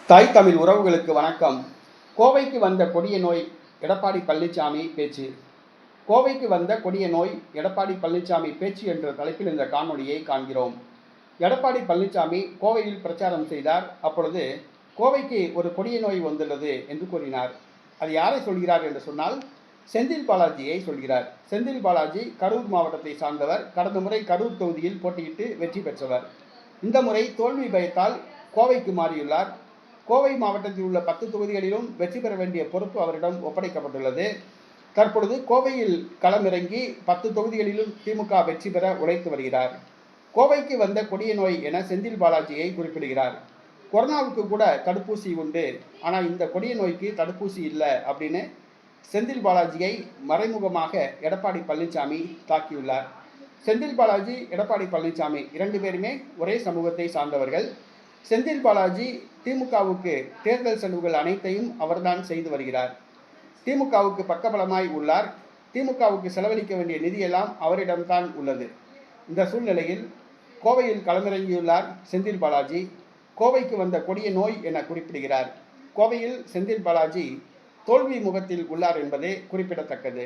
தாய் தமிழ் உறவுகளுக்கு வணக்கம். கோவைக்கு வந்த கொடிய நோய் எடப்பாடி பழனிசாமி பேச்சு. கோவைக்கு வந்த கொடிய நோய் எடப்பாடி பழனிசாமி பேச்சு என்ற தலைப்பில் இந்த காணொலியை காண்கிறோம். எடப்பாடி பழனிசாமி கோவையில் பிரச்சாரம் செய்தார். அப்பொழுது கோவைக்கு ஒரு கொடிய நோய் வந்துள்ளது என்று கூறினார். அது யாரை சொல்கிறார் என்று சொன்னால் செந்தில் பாலாஜியை சொல்கிறார். செந்தில் பாலாஜி கரூர் மாவட்டத்தை சார்ந்தவர். கடந்த முறை கரூர் தொகுதியில் போட்டியிட்டு வெற்றி பெற்றவர். இந்த முறை தோல்வி பயத்தால் கோவைக்கு மாறியுள்ளார். கோவை மாவட்டத்தில் உள்ள 10 தொகுதிகளிலும் வெற்றி பெற வேண்டிய பொறுப்பு அவரிடம் ஒப்படைக்கப்பட்டுள்ளது. தற்பொழுது கோவையில் களமிறங்கி 10 தொகுதிகளிலும் திமுக வெற்றி பெற உழைத்து வருகிறார். கோவைக்கு வந்த கொடிய நோய் என செந்தில் பாலாஜியை குறிப்பிடுகிறார். கொரோனாவுக்கு கூட தடுப்பூசி உண்டு, ஆனால் இந்த கொடிய நோய்க்கு தடுப்பூசி இல்லை அப்படின்னு செந்தில் பாலாஜியை மறைமுகமாக எடப்பாடி பழனிசாமி தாக்கியுள்ளார். செந்தில் பாலாஜி, எடப்பாடி பழனிசாமி 2 பேருமே ஒரே சமூகத்தை சார்ந்தவர்கள். செந்தில் பாலாஜி திமுகவுக்கு தேர்தல் செலவுகள் அனைத்தையும் அவர்தான் செய்து வருகிறார். திமுகவுக்கு பக்கபலமாய் உள்ளார். திமுகவுக்கு செலவழிக்க வேண்டிய நிதியெல்லாம் அவரிடம்தான் உள்ளது. இந்த சூழ்நிலையில் கோவையில் களமிறங்கியுள்ளார் செந்தில் பாலாஜி. கோவைக்கு வந்த கொடிய நோய் என குறிப்பிடுகிறார். கோவையில் செந்தில் பாலாஜி தோல்வி முகத்தில் உள்ளார் என்பதே குறிப்பிடத்தக்கது.